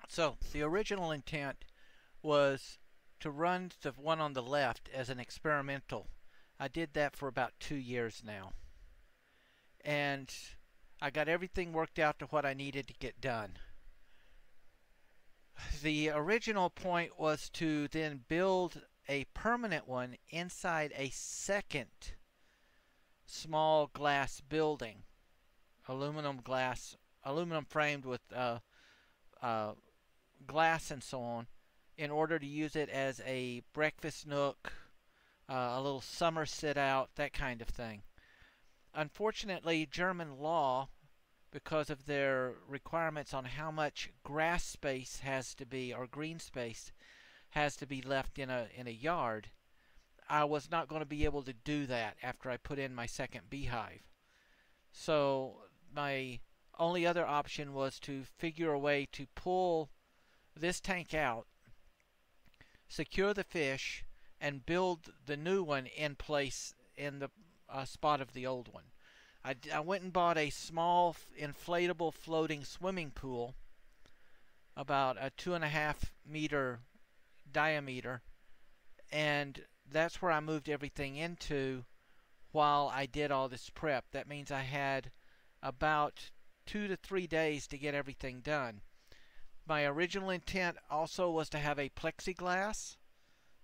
So the original intent was to run the one on the left as an experimental. I did that for about 2 years now. And I got everything worked out to what I needed to get done. The original point was to then build a permanent one inside a second small glass building, aluminum glass, aluminum framed with glass and so on, in order to use it as a breakfast nook, a little summer sit out, that kind of thing. Unfortunately, German law, because of their requirements on how much grass space has to be, or green space has to be left in a yard, I was not going to be able to do that after I put in my second beehive. So my only other option was to figure a way to pull this tank out, secure the fish, and build the new one in place in the spot of the old one. I went and bought a small inflatable floating swimming pool, about a 2.5 meter diameter, and that's where I moved everything into while I did all this prep. That means I had about 2 to 3 days to get everything done. My original intent also was to have a plexiglass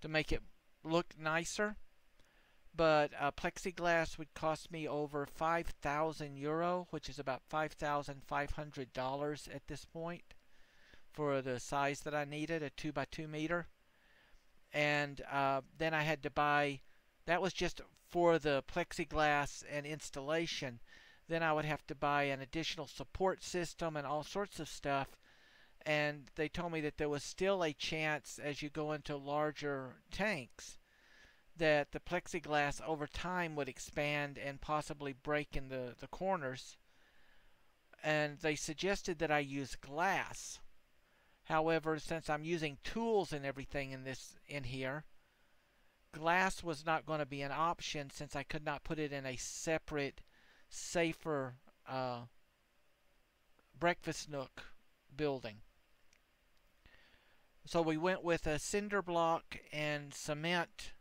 to make it look nicer, but plexiglass would cost me over 5,000 euro, which is about $5,500 at this point for the size that I needed, a 2x2 meter. And then I had to buy, that was just for the plexiglass and installation. Then I would have to buy an additional support system and all sorts of stuff. And they told me that there was still a chance, as you go into larger tanks, that the plexiglass over time would expand and possibly break in the corners. And they suggested that I use glass. However, since I'm using tools and everything in here, glass was not going to be an option, since I could not put it in a separate, safer breakfast nook building. So we went with a cinder block and cement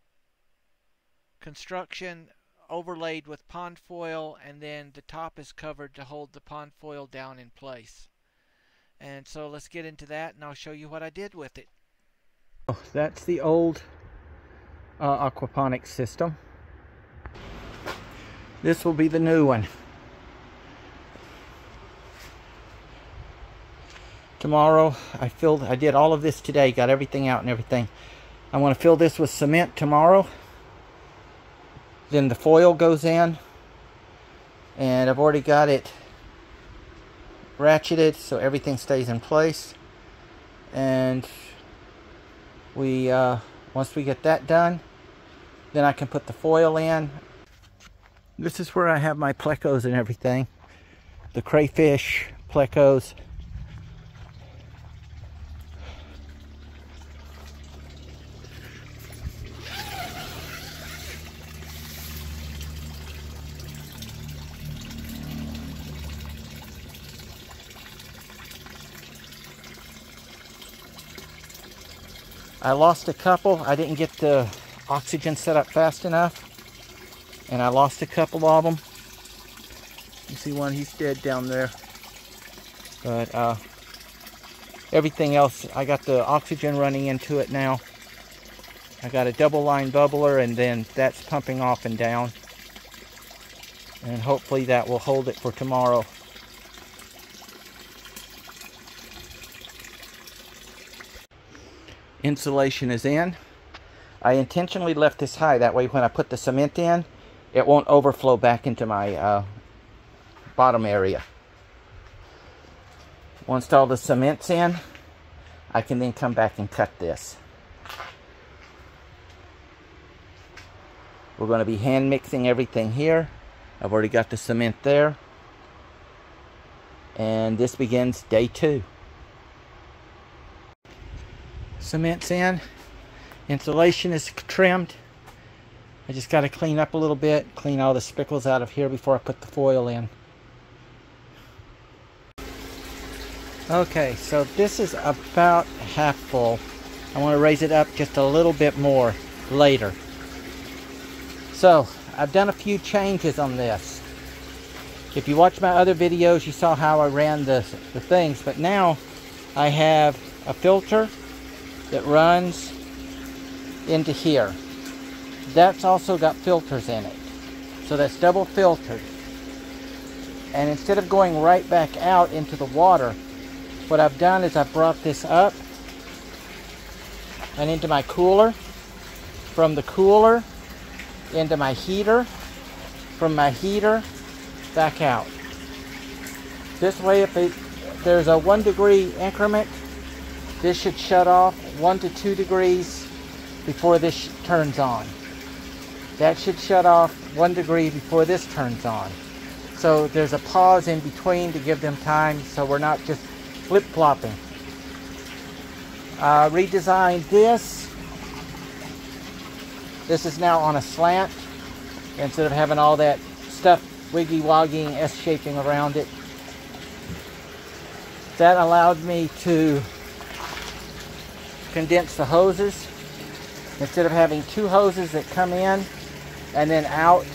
construction overlaid with pond foil, and then the top is covered to hold the pond foil down in place. And so let's get into that, and I'll show you what I did with it. That's the old aquaponics system. This will be the new one. Tomorrow, I did all of this today, got everything out and everything. I want to fill this with cement tomorrow. Then the foil goes in, and I've already got it ratcheted so everything stays in place. And once we get that done, then I can put the foil in. This is where I have my plecos and everything, the crayfish plecos. I lost a couple. I didn't get the oxygen set up fast enough, and I lost a couple of them. You see one, he's dead down there. But everything else, I got the oxygen running into it now. I got a double line bubbler, and then that's pumping off and down. And hopefully that will hold it for tomorrow. Insulation is in. I intentionally left this high, that way when I put the cement in, it won't overflow back into my bottom area. Once all the cement's in, I can then come back and cut this. We're going to be hand mixing everything here. I've already got the cement there. And this begins day 2. Cement's in, insulation is trimmed. I just got to clean up a little bit, clean all the spickles out of here before I put the foil in. Okay, so this is about half full. I want to raise it up just a little bit more later. So I've done a few changes on this. If you watch my other videos, you saw how I ran the things, but now I have a filter that runs into here. That's also got filters in it. So that's double filtered. And instead of going right back out into the water, what I've done is I've brought this up and into my cooler, from the cooler into my heater, from my heater back out. This way, if there's a 1 degree increment, this should shut off 1 to 2 degrees before this turns on. That should shut off 1 degree before this turns on. So there's a pause in between to give them time, so we're not just flip-flopping. Redesigned this. This is now on a slant instead of having all that stuff wiggy-woggy, S-shaping around it. That allowed me to condense the hoses. Instead of having 2 hoses that come in and then out,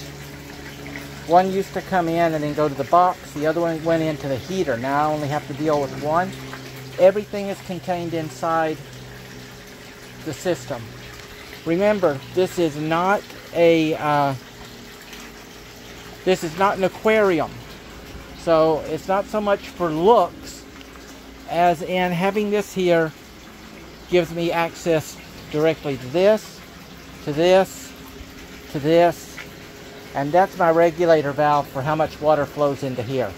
one used to come in and then go to the box, the other one went into the heater. Now I only have to deal with one. Everything is contained inside the system. Remember, this is not an aquarium. So it's not so much for looks as in having this here gives me access directly to this, to this, to this, and that's my regulator valve for how much water flows into here.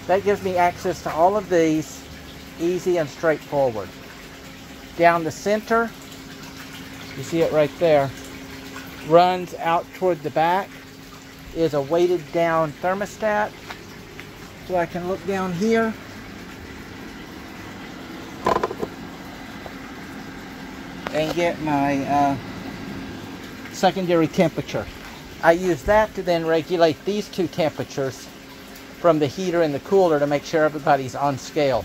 That gives me access to all of these, easy and straightforward. Down the center, you see it right there, runs out toward the back, is a weighted down thermostat. So I can look down here and get my secondary temperature. I use that to then regulate these 2 temperatures from the heater and the cooler to make sure everybody's on scale.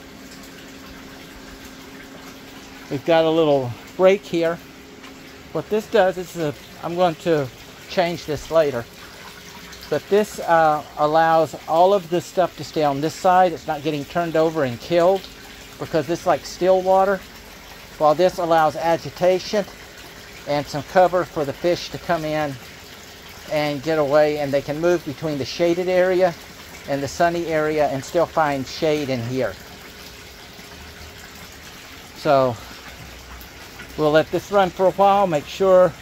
We've got a little break here. What this does is, I'm going to change this later, but this allows all of this stuff to stay on this side. It's not getting turned over and killed because this is like still water, while this allows agitation and some cover for the fish to come in and get away, and they can move between the shaded area and the sunny area and still find shade in here. So we'll let this run for a while, make sure.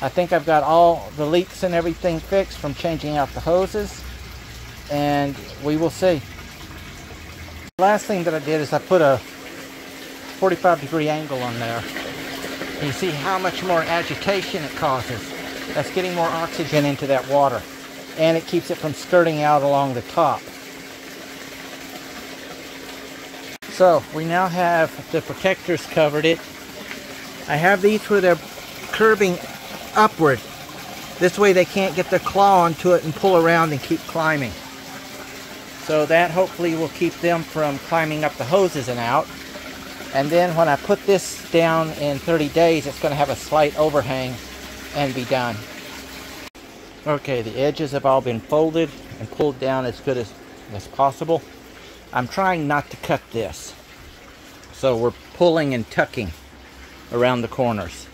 I think I've got all the leaks and everything fixed from changing out the hoses, and we will see. The last thing that I did is I put a 45-degree angle on there. You see how much more agitation it causes. That's getting more oxygen into that water, and it keeps it from skirting out along the top. So we now have the protectors covered it. I have these where they're curving upward. This way they can't get their claw onto it and pull around and keep climbing. So that hopefully will keep them from climbing up the hoses and out. And then when I put this down in 30 days, it's going to have a slight overhang and be done. Okay, the edges have all been folded and pulled down as good as possible. I'm trying not to cut this. So we're pulling and tucking around the corners.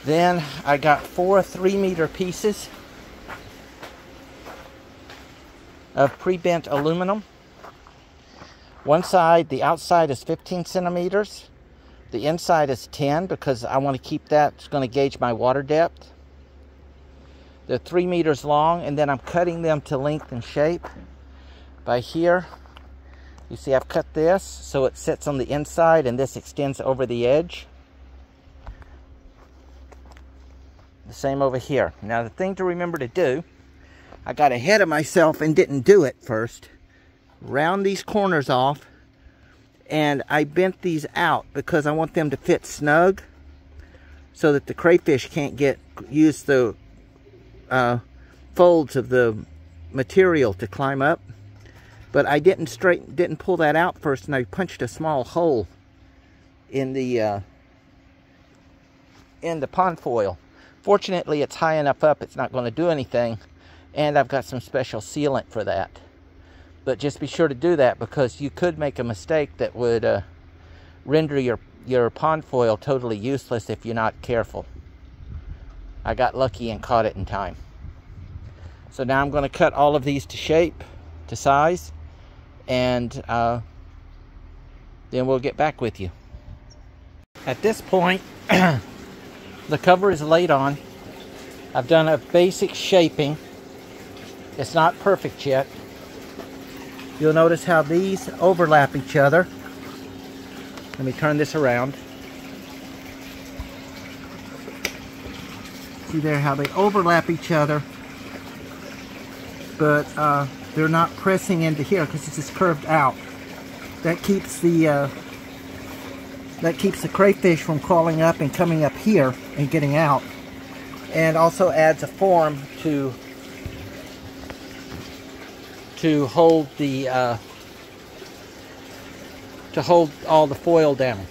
Then I got 4 3-meter pieces of pre-bent aluminum. One side, the outside is 15 centimeters. The inside is 10 because I want to keep that. It's going to gauge my water depth. They're 3 meters long, and then I'm cutting them to length and shape. By here, you see I've cut this so it sits on the inside and this extends over the edge. The same over here. Now the thing to remember to do, I got ahead of myself and didn't do it first. Round these corners off, and I bent these out because I want them to fit snug so that the crayfish can't use the folds of the material to climb up. But I didn't pull that out first, and I punched a small hole in the pond foil. Fortunately, it's high enough up it's not going to do anything, and I've got some special sealant for that. But just be sure to do that, because you could make a mistake that would render your pond foil totally useless if you're not careful. I got lucky and caught it in time. So now I'm going to cut all of these to shape, to size, and then we'll get back with you. At this point, the cover is laid on. I've done a basic shaping. It's not perfect yet. You'll notice how these overlap each other. Let me turn this around. See there how they overlap each other, but they're not pressing into here because it's just curved out. That keeps the crayfish from crawling up and coming up here and getting out, and also adds a form to hold all the foil down.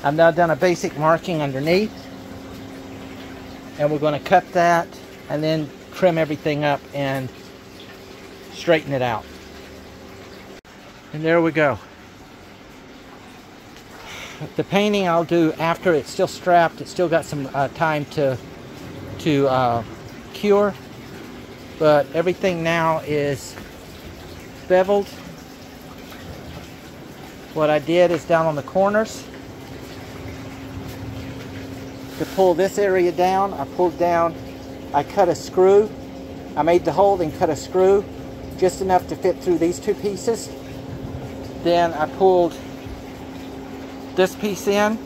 I've now done a basic marking underneath, and we're going to cut that and then trim everything up and straighten it out. And there we go. The painting I'll do after. It's still strapped. It's still got some time to cure, but everything now is beveled. What I did is down on the corners, to pull this area down, I cut a screw. I made the hole and cut a screw just enough to fit through these two pieces. Then I pulled this piece in,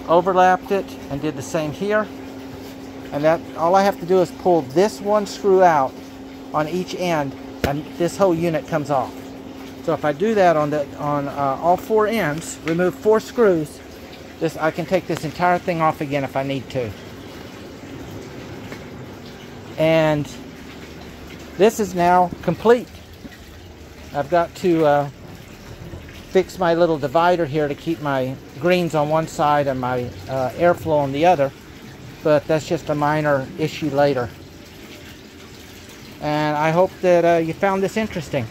overlapped it, and did the same here. And that, all I have to do is pull this one screw out on each end, and this whole unit comes off. So if I do that on all four ends, remove 4 screws, I can take this entire thing off again if I need to. And this is now complete. I've got to fix my little divider here to keep my greens on one side and my airflow on the other, but that's just a minor issue later. And I hope that you found this interesting.